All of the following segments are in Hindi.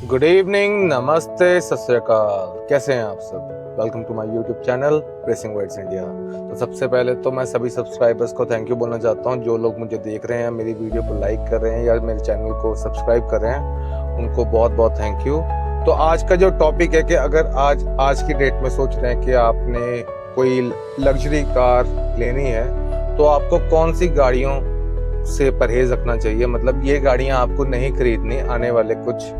गुड इवनिंग, नमस्ते, सत श्री अकाल। कैसे हैं आप सब? Welcome to my YouTube channel racing vibes India. तो सबसे पहले तो मैं सभी सब्सक्राइबर्स को थैंक यू बोलना चाहता हूं। जो लोग मुझे देख रहे हैं, मेरी वीडियो को लाइक कर रहे हैं या मेरे चैनल को सब्सक्राइब कर रहे हैं, उनको बहुत बहुत थैंक यू। तो आज का जो टॉपिक है कि अगर आज की डेट में सोच रहे हैं कि आपने कोई लग्जरी कार लेनी है तो आपको कौन सी गाड़ियों से परहेज रखना चाहिए। मतलब ये गाड़ियाँ आपको नहीं खरीदनी आने वाले कुछ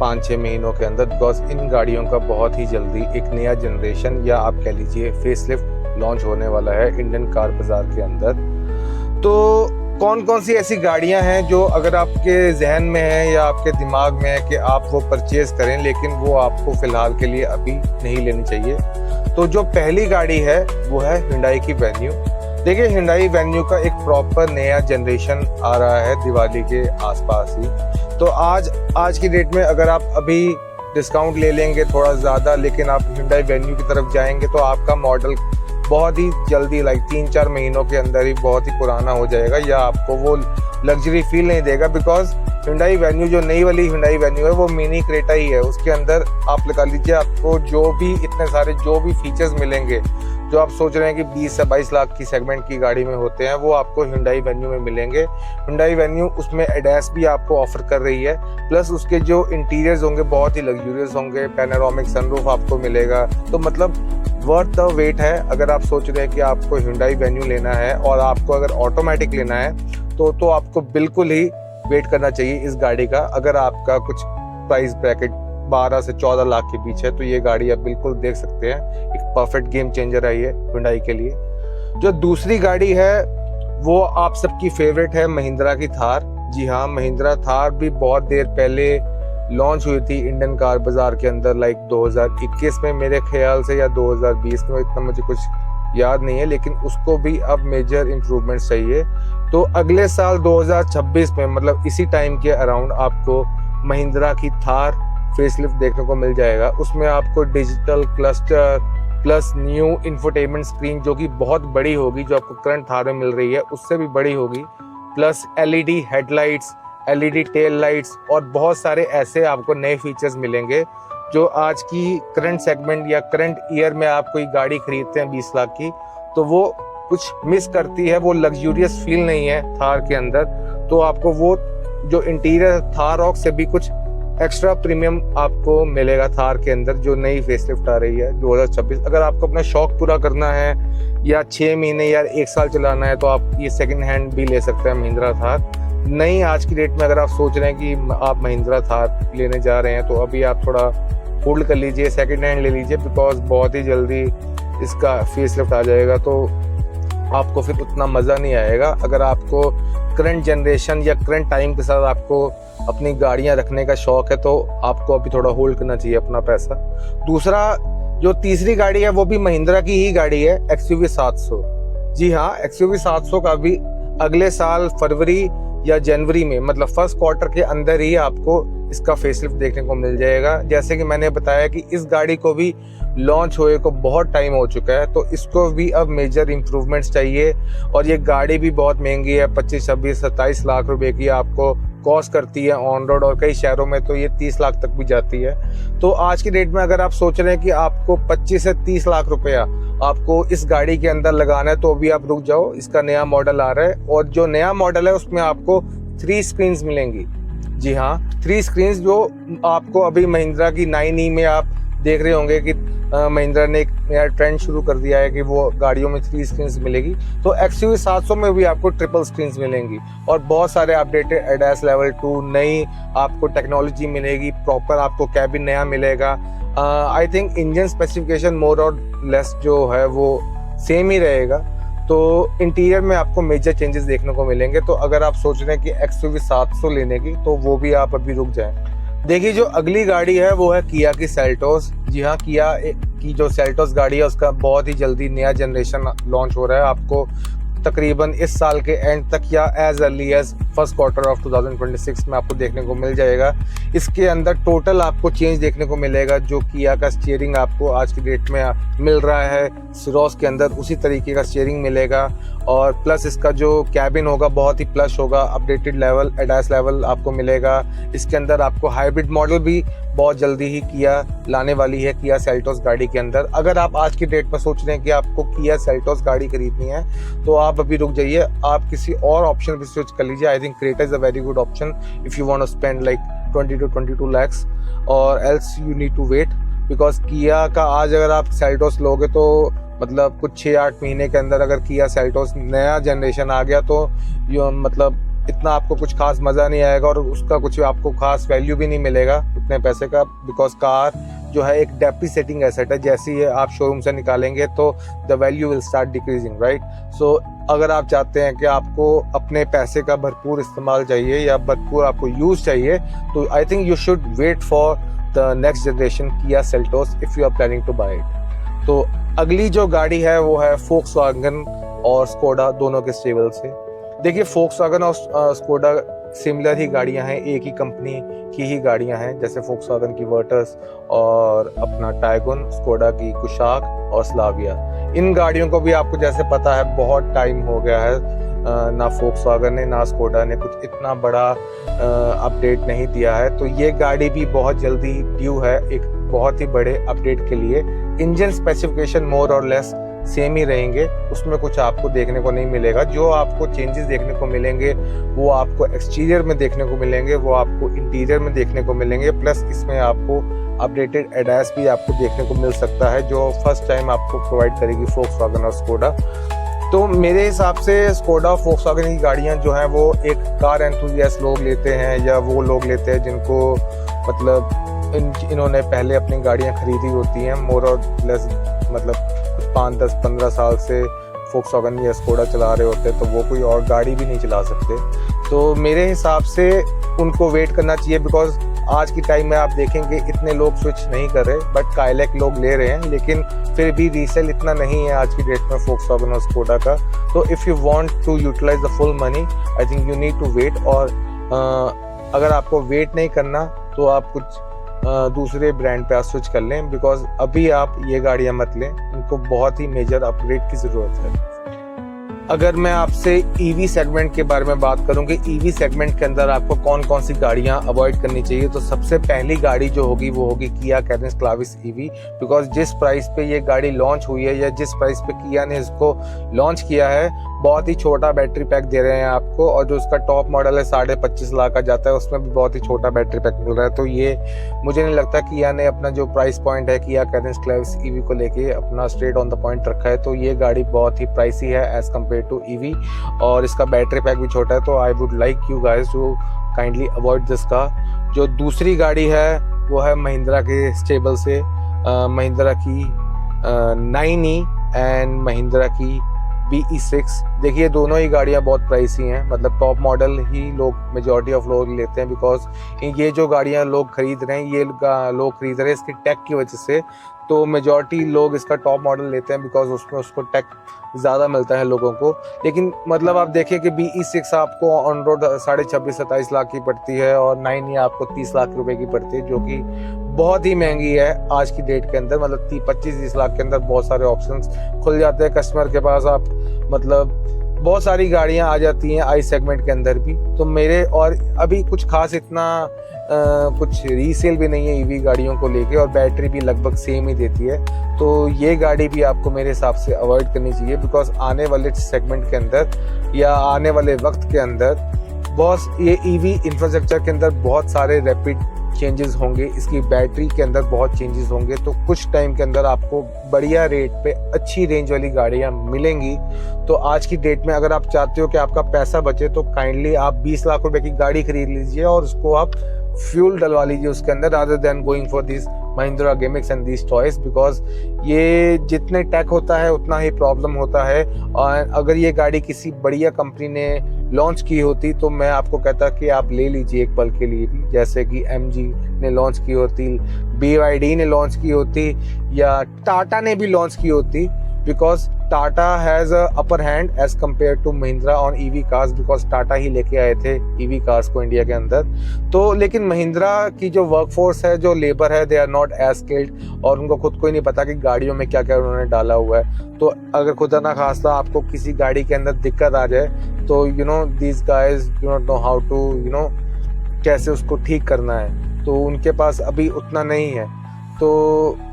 5-6 महीनों के अंदर, बिकॉज इन गाड़ियों का बहुत ही जल्दी एक नया जनरेशन या आप कह लीजिए फेसलिफ्ट लॉन्च होने वाला है इंडियन कार बाजार के अंदर। तो कौन कौन सी ऐसी गाड़ियां हैं जो अगर आपके जहन में है या आपके दिमाग में है कि आप वो परचेज करें, लेकिन वो आपको फिलहाल के लिए अभी नहीं लेनी चाहिए। तो जो पहली गाड़ी है वो है Hyundai की वेन्यू। देखिए, Hyundai वेन्यू का एक प्रॉपर नया जनरेशन आ रहा है दिवाली के आसपास ही। तो आज की डेट में अगर आप अभी डिस्काउंट ले लेंगे थोड़ा ज़्यादा, लेकिन आप Hyundai वेन्यू की तरफ जाएंगे तो आपका मॉडल बहुत ही जल्दी 3-4 महीनों के अंदर ही बहुत ही पुराना हो जाएगा या आपको वो लग्जरी फील नहीं देगा। बिकॉज Hyundai वेन्यू, जो नई वाली Hyundai वेन्यू है, वो मिनी क्रेटा ही है। उसके अंदर आप लगा लीजिए आपको जो भी इतने सारे जो भी फीचर्स मिलेंगे जो आप सोच रहे हैं कि 20 से 22 लाख की सेगमेंट की गाड़ी में होते हैं, वो आपको Hyundai वेन्यू में मिलेंगे। Hyundai वेन्यू उसमें ADAS भी आपको ऑफर कर रही है, प्लस उसके जो इंटीरियर्स होंगे बहुत ही लग्जूरियस होंगे। पैनोरामिक सनरूफ आपको मिलेगा। तो मतलब वर्थ द वेट है। अगर आप सोच रहे हैं कि आपको Hyundai वेन्यू लेना है और आपको अगर ऑटोमेटिक लेना है तो आपको बिल्कुल ही वेट करना चाहिए इस गाड़ी का। अगर आपका कुछ प्राइस ब्रैकेट 12 से 14 लाख के बीच है तो ये गाड़ी आप बिल्कुल देख सकते हैं। एक परफेक्ट गेम चेंजर है ये Hyundai के लिए। जो दूसरी गाड़ी है वो आप सबकी फेवरेट है, महिंद्रा की थार। जी हाँ, महिंद्रा थार भी बहुत देर पहले लॉन्च हुई थी इंडियन कार बाजार के अंदर, 2021 में मेरे ख्याल से या 2020 में, इतना मुझे कुछ याद नहीं है, लेकिन उसको भी अब मेजर इम्प्रूवमेंट चाहिए। तो अगले साल 2026 में, मतलब इसी टाइम के अराउंड, आपको महिंद्रा की थार फेसलिफ्ट देखने को मिल जाएगा। उसमें आपको digital cluster plus new infotainment screen, जो कि बहुत बड़ी होगी, जो आपको करंट थार में मिल रही है उससे भी बड़ी होगी, plus LED headlights, LED tail lights और बहुत सारे ऐसे आपको नए फीचर्स मिलेंगे जो आज की करंट सेगमेंट या करंट ईयर में आप कोई गाड़ी खरीदते हैं 20 लाख की तो वो कुछ मिस करती है। वो लग्जूरियस फील नहीं है थार के अंदर। तो आपको वो जो इंटीरियर थार रॉक से भी कुछ एक्स्ट्रा प्रीमियम आपको मिलेगा थार के अंदर, जो नई फेसलिफ्ट आ रही है 2026। अगर आपको अपना शौक पूरा करना है या 6 महीने या 1 साल चलाना है तो आप ये सेकंड हैंड भी ले सकते हैं महिंद्रा थार। नहीं, आज की डेट में अगर आप सोच रहे हैं कि आप महिंद्रा थार लेने जा रहे हैं तो अभी आप थोड़ा होल्ड कर लीजिए, सेकंड हैंड ले लीजिए, बिकॉज बहुत ही जल्दी इसका फेसलिफ्ट आ जाएगा तो आपको फिर उतना मज़ा नहीं आएगा। अगर आपको करंट जनरेशन या करंट टाइम के साथ आपको अपनी गाड़ियां रखने का शौक है तो आपको अभी थोड़ा होल्ड करना चाहिए अपना पैसा। दूसरा, जो तीसरी गाड़ी है वो भी महिंद्रा की ही गाड़ी है, XUV 700। जी हाँ, XUV 700 का भी अगले साल फरवरी या जनवरी में, मतलब फर्स्ट क्वार्टर के अंदर ही आपको इसका फेसलिफ्ट देखने को मिल जाएगा। जैसे कि मैंने बताया कि इस गाड़ी को भी लॉन्च हुए को बहुत टाइम हो चुका है, तो इसको भी अब मेजर इम्प्रूवमेंट्स चाहिए। और ये गाड़ी भी बहुत महंगी है, 25, 26, 27 लाख रुपए की आपको कॉस्ट करती है ऑन रोड, और कई शहरों में तो ये 30 लाख तक भी जाती है। तो आज की डेट में अगर आप सोच रहे हैं कि आपको 25 से 30 लाख रुपया आपको इस गाड़ी के अंदर लगाना है तो भी आप रुक जाओ, इसका नया मॉडल आ रहा है। और जो नया मॉडल है उसमें आपको 3 स्क्रीन्स मिलेंगी। जी हाँ, 3 स्क्रीन्स, जो आपको अभी महिंद्रा की 9e में आप देख रहे होंगे कि महिंद्रा ने एक नया ट्रेंड शुरू कर दिया है कि वो गाड़ियों में 3 स्क्रीन्स मिलेगी। तो XUV 700 में भी आपको ट्रिपल स्क्रीन्स मिलेंगी और बहुत सारे अपडेटेड ADAS लेवल 2 नई आपको टेक्नोलॉजी मिलेगी। प्रॉपर आपको कैबिन नया मिलेगा। आई थिंक इंजन स्पेसिफिकेशन मोर और लेस जो है वो सेम ही रहेगा। तो इंटीरियर में आपको मेजर चेंजेस देखने को मिलेंगे। तो अगर आप सोच रहे हैं कि XUV 700 लेने की तो वो भी आप अभी रुक जाएं। देखिए, जो अगली गाड़ी है वो है किया की सेल्टोस। जी हाँ, किया की जो सेल्टोस गाड़ी है उसका बहुत ही जल्दी नया जनरेशन लॉन्च हो रहा है। आपको तकरीबन इस साल के एंड तक या as early as first quarter of 2026 में आपको देखने को मिल जाएगा। इसके अंदर टोटल आपको चेंज देखने को मिलेगा। जो किया का स्टीयरिंग आपको आज की डेट में मिल रहा है सिरोस के अंदर, उसी तरीके का स्टीयरिंग मिलेगा। और प्लस इसका जो कैबिन होगा बहुत ही प्लस होगा, अपडेटेड लेवल एडास लेवल आपको मिलेगा। इसके अंदर आपको हाइब्रिड मॉडल भी बहुत जल्दी ही किया लाने वाली है, किया सेल्टोस गाड़ी के अंदर। अगर आप आज की डेट में सोच रहे हैं कि आपको किया सेल्टोस गाड़ी खरीदनी है तो आप अभी रुक जाइए, आप किसी और ऑप्शन भी स्विच कर लीजिए। I think Creta is a very good option if you want to spend like 20 to 22 lakhs, और else you need to wait because Kia का आज अगर आप सेल्टोस लोगे तो मतलब कुछ 6-8 महीने के अंदर अगर किया सेल्टोस नया जनरेशन आ गया तो मतलब इतना आपको कुछ खास मज़ा नहीं आएगा और उसका कुछ आपको खास वैल्यू भी नहीं मिलेगा उतने पैसे का। बिकॉज कार जो है एक डेप्रिसिएटिंग एसेट है, जैसे ही आप शोरूम से निकालेंगे तो the value will start decreasing, right. So अगर आप चाहते हैं कि आपको अपने पैसे का भरपूर इस्तेमाल चाहिए या भरपूर आपको यूज़ चाहिए तो I think you should wait for the next generation Kia Seltos if you are planning to buy it. तो अगली जो गाड़ी है वो है फोक्सवैगन और स्कोडा दोनों के स्टेबल से। देखिए फोक्सवैगन और स्कोडा सिमिलर ही गाड़ियां हैं, एक ही कंपनी की ही गाड़ियां हैं। जैसे फोक्सवैगन की वर्टस और अपना टाइगुन, स्कोडा की कुशाक और स्लाविया। इन गाड़ियों को भी आपको जैसे पता है बहुत टाइम हो गया है, ना फोक्सवैगन ने ना स्कोडा ने कुछ इतना बड़ा अपडेट नहीं दिया है। तो ये गाड़ी भी बहुत जल्दी ड्यू है एक बहुत ही बड़े अपडेट के लिए। इंजन स्पेसिफिकेशन मोर और लेस सेम ही रहेंगे, उसमें कुछ आपको देखने को नहीं मिलेगा। जो आपको चेंजेस देखने को मिलेंगे वो आपको एक्सटीरियर में देखने को मिलेंगे, वो आपको इंटीरियर में देखने को मिलेंगे। प्लस इसमें आपको अपडेटेड एडास भी आपको देखने को मिल सकता है जो फर्स्ट टाइम आपको प्रोवाइड करेगी फोक्सवैगन और स्कोडा। तो मेरे हिसाब से स्कोडा फोक्सवैगन की गाड़ियाँ जो हैं वो एक कार एंथुसियास्ट लोग लेते हैं या वो लोग लेते हैं जिनको मतलब इन्होंने पहले अपनी गाड़ियाँ खरीदी होती हैं मोर और लेस, मतलब 5, 10, 15 साल से फोक्सवैगन या स्कोडा चला रहे होते हैं तो वो कोई और गाड़ी भी नहीं चला सकते। तो मेरे हिसाब से उनको वेट करना चाहिए बिकॉज आज की टाइम में आप देखेंगे इतने लोग स्विच नहीं कर रहे, बट काइलैक लोग ले रहे हैं, लेकिन फिर भी रीसेल इतना नहीं है आज की डेट में फोक्सवैगन और स्कोडा का। तो if you want to utilise the full money I think you need to wait. और अगर आपको वेट नहीं करना तो आप कुछ दूसरे ब्रांड पे आप स्विच कर लें बिकॉज अभी आप ये गाड़ियां मत लें, इनको बहुत ही मेजर अपग्रेड की ज़रूरत है। अगर मैं आपसे ईवी सेगमेंट के बारे में बात करूं कि ईवी सेगमेंट के अंदर आपको कौन कौन सी गाड़ियां अवॉइड करनी चाहिए, तो सबसे पहली गाड़ी जो होगी वो होगी Kia Carens Clavis EV. Because जिस प्राइस पे ये गाड़ी लॉन्च हुई है या जिस प्राइस पे किया ने इसको लॉन्च किया है, बहुत ही छोटा बैटरी पैक दे रहे हैं आपको, और जो उसका टॉप मॉडल है 25.5 लाख का जाता है उसमें भी बहुत ही छोटा बैटरी पैक मिल रहा है। तो ये मुझे नहीं लगता किया ने अपना जो प्राइस पॉइंट है किया कैरेंस क्लाविस ईवी को लेके अपना स्ट्रेट ऑन द पॉइंट रखा है। तो ये गाड़ी बहुत ही प्राइसी है एज कम्पेयर टू ईवी, और इसका बैटरी पैक भी छोटा है। तो I would like you guys to kindly avoid this का। जो दूसरी गाड़ी है वो है महिंद्रा के स्टेबल से, महिंद्रा की 9e एंड महिंद्रा की BE6। देखिए दोनों ही गाड़ियां बहुत प्राइसी हैं, मतलब टॉप मॉडल ही लोग मेजॉरिटी ऑफ लोग लेते हैं बिकॉज ये जो गाड़ियां लोग खरीद रहे हैं ये लोग खरीद रहे हैं इसकी टेक की वजह से। तो मेजॉरिटी लोग इसका टॉप मॉडल लेते हैं बिकॉज उसमें उसको टेक ज़्यादा मिलता है लोगों को। लेकिन मतलब आप देखिए कि BE6 आपको ऑन रोड 26-27 लाख की पड़ती है और 9e आपको 30 लाख रुपए की पड़ती है, जो कि बहुत ही महंगी है आज की डेट के अंदर। मतलब 25-30 लाख के अंदर बहुत सारे ऑप्शंस खुल जाते हैं कस्टमर के पास, आप मतलब बहुत सारी गाड़ियां आ जाती हैं आई सेगमेंट के अंदर भी। तो मेरे और अभी कुछ खास इतना कुछ रीसेल भी नहीं है ईवी गाड़ियों को लेके, और बैटरी भी लगभग सेम ही देती है। तो ये गाड़ी भी आपको मेरे हिसाब से अवॉइड करनी चाहिए बिकॉज आने वाले सेगमेंट के अंदर या आने वाले वक्त के अंदर बहुत ये ईवी इंफ्रास्ट्रक्चर के अंदर बहुत सारे रैपिड चेंजेस होंगे, इसकी बैटरी के अंदर बहुत चेंजेस होंगे। तो कुछ टाइम के अंदर आपको बढ़िया रेट पे अच्छी रेंज वाली गाड़ियां मिलेंगी। तो आज की डेट में अगर आप चाहते हो कि आपका पैसा बचे तो काइंडली आप 20 लाख रुपए की गाड़ी खरीद लीजिए और उसको आप फ्यूल डलवा लीजिए उसके अंदर, rather than going for this Mahindra gimmicks and this toys. Because ये जितने टेक होता है उतना ही प्रॉब्लम होता है। और अगर ये गाड़ी किसी बढ़िया कंपनी ने लॉन्च की होती तो मैं आपको कहता कि आप ले लीजिए एक पल के लिए भी, जैसे कि MG ने लॉन्च की होती, BYD ने लॉन्च की होती या टाटा ने भी लॉन्च की होती। Because Tata has a upper hand as compare to Mahindra on EV cars, because Tata ही लेके आए थे ईवी कार्स को इंडिया के अंदर। तो लेकिन महिंद्रा की जो वर्कफोर्स है, जो लेबर है, they are not as skilled, और उनको खुद को ही नहीं पता कि गाड़ियों में क्या क्या उन्होंने डाला हुआ है। तो अगर खुदा ना खास्ता आपको किसी गाड़ी के अंदर दिक्कत आ जाए तो you know these guys do not know how to you know कैसे उसको ठीक करना है, तो उनके पास अभी उतना नहीं है। तो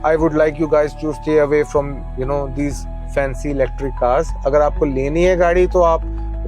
I would like you guys to stay away from you know these fancy electric cars. अगर आपको लेनी है गाड़ी तो आप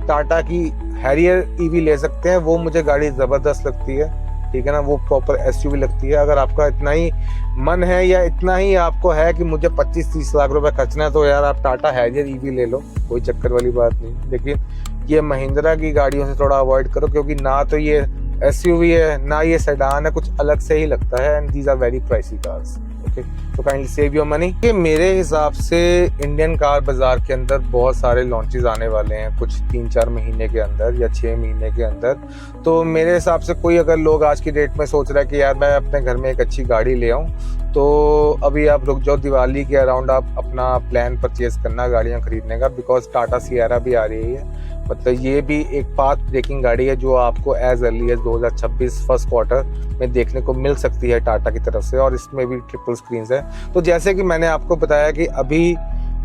टाटा की हैरियर ईवी ले सकते हैं, वो मुझे गाड़ी ज़बरदस्त लगती है, ठीक है ना, वो प्रॉपर एसयूवी लगती है। अगर आपका इतना ही मन है या इतना ही आपको है कि मुझे 25-30 लाख रुपए खर्चना है, तो यार आप टाटा हैरियर ईवी ले लो, कोई चक्कर वाली बात नहीं। लेकिन ये महिंद्रा की गाड़ियों से थोड़ा अवॉइड करो, क्योंकि ना तो ये एसयूवी है ना ये सेडान है, कुछ अलग से ही लगता है, and these are very pricey cars. Okay, तो काइंडली सेव योर मनी। कि मेरे हिसाब से इंडियन कार बाजार के अंदर बहुत सारे लॉन्चेस आने वाले हैं कुछ 3-4 महीने के अंदर या 6 महीने के अंदर। तो मेरे हिसाब से कोई अगर लोग आज की डेट में सोच रहा है कि यार मैं अपने घर में एक अच्छी गाड़ी ले आऊँ, तो अभी आप रुक जाओ, दिवाली के अराउंड आप अपना प्लान परचेज करना गाड़ियाँ खरीदने का, बिकॉज टाटा सियारा भी आ रही है। मतलब ये भी एक पाथ ब्रेकिंग गाड़ी है जो आपको as early as 2026 first quarter में देखने को मिल सकती है टाटा की तरफ से, और इसमें भी ट्रिपल स्क्रीन है। तो जैसे कि मैंने आपको बताया कि अभी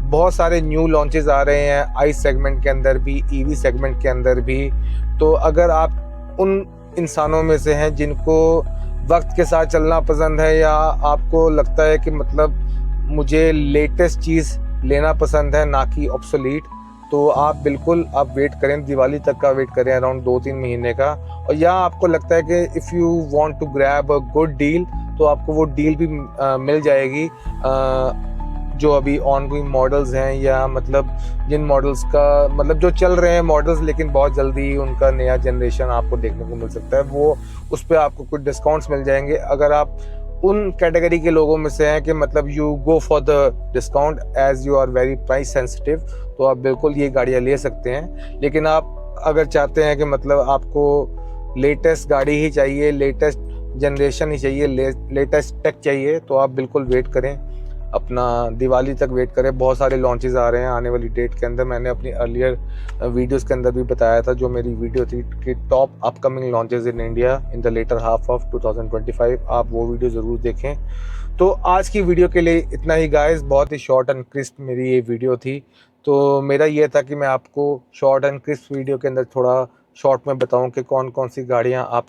बहुत सारे न्यू लॉन्चेस आ रहे हैं आइस सेगमेंट के अंदर भी, ईवी सेगमेंट के अंदर भी। तो अगर आप उन इंसानों में से हैं जिनको वक्त के साथ चलना पसंद है, या आपको लगता है कि मतलब मुझे लेटेस्ट चीज़ लेना पसंद है ना कि ऑब्सोलीट, तो आप बिल्कुल आप वेट करें, दिवाली तक का वेट करें, अराउंड 2-3 महीने का। और या आपको लगता है कि if you want to grab a good deal, तो आपको वो डील भी मिल जाएगी जो अभी ऑनगोइंग मॉडल्स हैं, या मतलब जिन मॉडल्स का मतलब जो चल रहे हैं मॉडल्स, लेकिन बहुत जल्दी उनका नया जनरेशन आपको देखने को मिल सकता है, वो उस पर आपको कुछ डिस्काउंट्स मिल जाएंगे। अगर आप उन कैटेगरी के लोगों में से हैं कि मतलब you go for the discount as you are very price sensitive, तो आप बिल्कुल ये गाड़ियाँ ले सकते हैं। लेकिन आप अगर चाहते हैं कि मतलब आपको लेटेस्ट गाड़ी ही चाहिए, लेटेस्ट जनरेशन ही चाहिए, लेटेस्ट टेक चाहिए, तो आप बिल्कुल वेट करें, अपना दिवाली तक वेट करें। बहुत सारे लॉन्चेस आ रहे हैं आने वाली डेट के अंदर। मैंने अपनी अर्लियर वीडियोस के अंदर भी बताया था, जो मेरी वीडियो थी कि top upcoming launches in India in the latter half of 2025, आप वो वीडियो ज़रूर देखें। तो आज की वीडियो के लिए इतना ही गाइस, बहुत ही शॉर्ट एंड क्रिस्प मेरी ये वीडियो थी। तो मेरा ये था कि मैं आपको शॉर्ट एंड क्रिस्प वीडियो के अंदर थोड़ा शॉर्ट में बताऊं कि कौन कौन सी गाड़ियां आप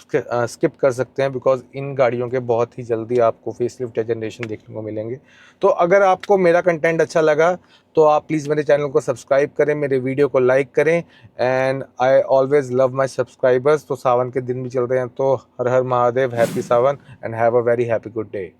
स्किप कर सकते हैं, बिकॉज इन गाड़ियों के बहुत ही जल्दी आपको फेसलिफ्ट जनरेशन देखने को मिलेंगे। तो अगर आपको मेरा कंटेंट अच्छा लगा तो आप प्लीज़ मेरे चैनल को सब्सक्राइब करें, मेरे वीडियो को लाइक करें, and I always love my subscribers. तो सावन के दिन भी चल रहे हैं, तो हर हर Mahadev, happy Sawan and have a very happy good day.